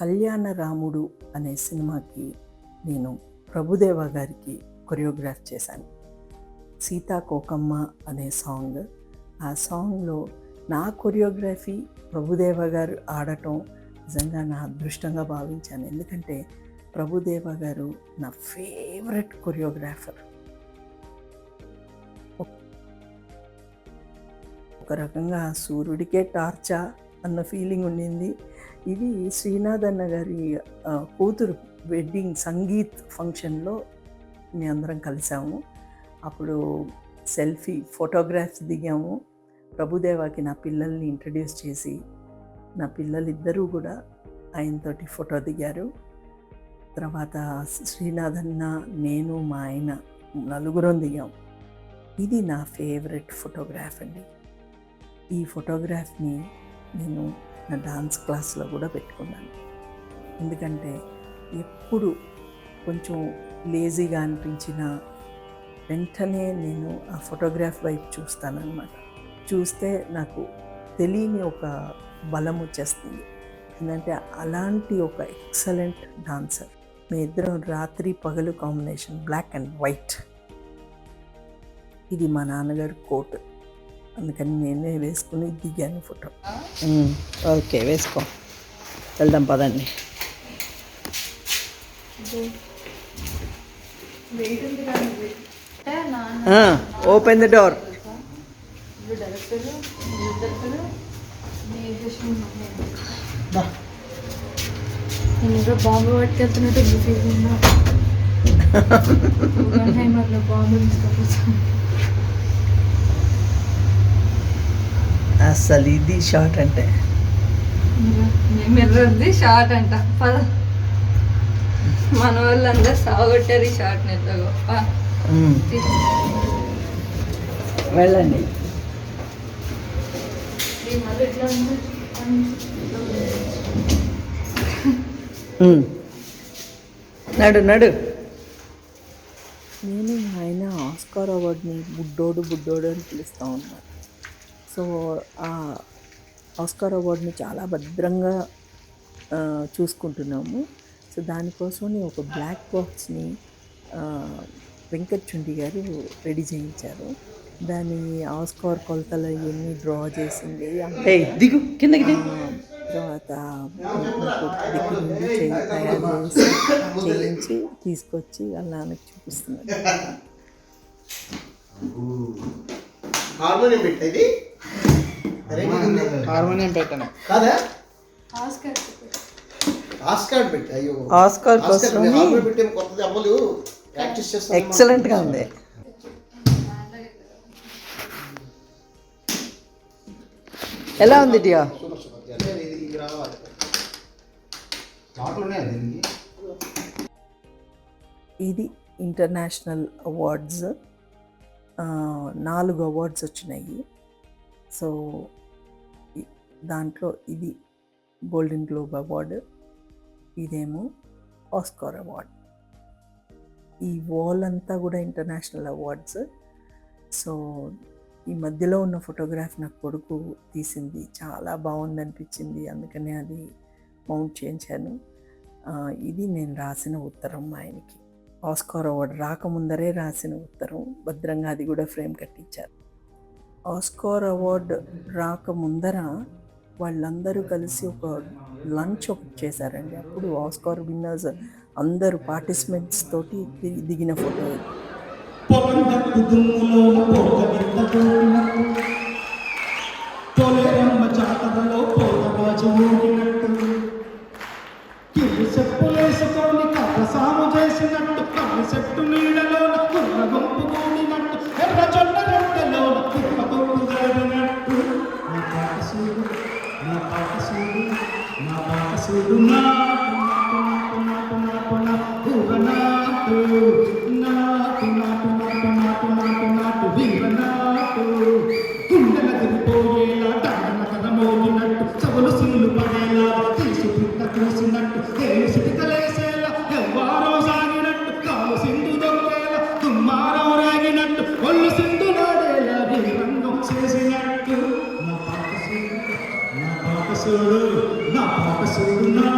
కళ్యాణ రాముడు అనే సినిమాకి నేను ప్రభుదేవ గారికి కొరియోగ్రాఫ్ చేశాను. సీతాకోకమ్మ అనే సాంగ్. ఆ సాంగ్లో నా కొరియోగ్రఫీ ప్రభుదేవ గారు ఆడటం నిజంగా నా అదృష్టంగా భావించాను. ఎందుకంటే ప్రభుదేవ గారు నా ఫేవరెట్ కొరియోగ్రాఫర్. ఒక రకంగా సూర్యుడికే టార్చా అన్న ఫీలింగ్ ఉండింది. ఇది శ్రీనాథ్ అన్న గారి కూతురు వెడ్డింగ్ సంగీత్ ఫంక్షన్లో మేము అందరం కలిసాము. అప్పుడు సెల్ఫీ ఫోటోగ్రాఫ్స్ దిగాము. ప్రభుదేవాకి నా పిల్లల్ని ఇంట్రడ్యూస్ చేసి నా పిల్లలిద్దరూ కూడా ఆయనతోటి ఫోటో దిగారు. తర్వాత శ్రీనాథ్ అన్న, నేను, మా ఆయన నలుగురం దిగాము. ఇది నా ఫేవరెట్ ఫోటోగ్రాఫ్ అండి. ఈ ఫోటోగ్రాఫ్ని నేను నా డాన్స్ క్లాస్లో కూడా పెట్టుకున్నాను. ఎందుకంటే ఎప్పుడు కొంచెం లేజీగా అనిపించిన వెంటనే నేను ఆ ఫోటోగ్రాఫ్ వైపు చూస్తానన్నమాట. చూస్తే నాకు తెలియని ఒక బలం వచ్చేస్తుంది. ఎందుకంటే అలాంటి ఒక ఎక్సలెంట్ డాన్సర్. మీ ఇద్దరం రాత్రి పగలు కాంబినేషన్, బ్లాక్ అండ్ వైట్. ఇది మా నాన్నగారు కోట్, అందుకని నేనే వేసుకుని దిగాను ఫోటో. ఓకే, వేసుకో, వెళ్దాం పదండి. Open the door. బాంబు పట్టుకెళ్తున్నట్టు బాంబు తీసుకొచ్చాను. అసలు ఇది షార్ట్ అంటే మిర్రర్ది షార్ట్ అంట. పద, మన వాళ్ళందరూ సాగొట్టారు ఈ షార్ట్ నెత్త గొప్ప. వెళ్ళండి. నడు నడు. నేను ఆయన ఆస్కార్ అవార్డుని బుడ్డోడు అని పిలుస్తూ ఉన్నారు. సో ఆ ఆస్కార్ అవార్డుని చాలా భద్రంగా చూసుకుంటున్నాము. సో దానికోసమని ఒక బ్లాక్ బాక్స్ని వెంకట్ చుండి గారు రెడీ చేయించారు. దాని ఆస్కార్ కొలతలు ఇవన్నీ డ్రా చేసింది. దిగు కిందకి. తర్వాత దగ్గర నుండి తయారు చేయించి తీసుకొచ్చి వాళ్ళ నాన్నకి చూపిస్తున్నారు. హార్మోనియం పెట్టాను కాదా? ఆస్కార్ కోసం ఎక్సలెంట్గా ఉంది. ఎలా ఉంది డియా? ఇది ఇంటర్నేషనల్ అవార్డ్స్, 4 అవార్డ్స్ వచ్చినాయి. సో దాంట్లో ఇది గోల్డెన్ గ్లోబ్ అవార్డు, ఇదేమో ఆస్కార్ అవార్డ్. ఈ వాల్ అంతా కూడా ఇంటర్నేషనల్ అవార్డ్స్. సో ఈ మధ్యలో ఉన్న ఫోటోగ్రాఫ్ నా కొడుకు తీసింది, చాలా బాగుంది అనిపించింది, అందుకనే అది మౌంట్ చేయించాను. ఇది నేను రాసిన ఉత్తరం ఆయనకి. ఆస్కార్ అవార్డు రాకముందరే రాసిన ఉత్తరం, భద్రంగా అది కూడా ఫ్రేమ్ కట్టించారు. ఆస్కార్ అవార్డు రాకముందర వాళ్ళందరూ కలిసి ఒక లంచ్ ఒకటి చేశారండి. అప్పుడు ఆస్కార్ విన్నర్స్ అందరూ పార్టిసిపెంట్స్ తోటి దిగిన ఫోటో. నా పాపసుడు నా పాపసుడు నా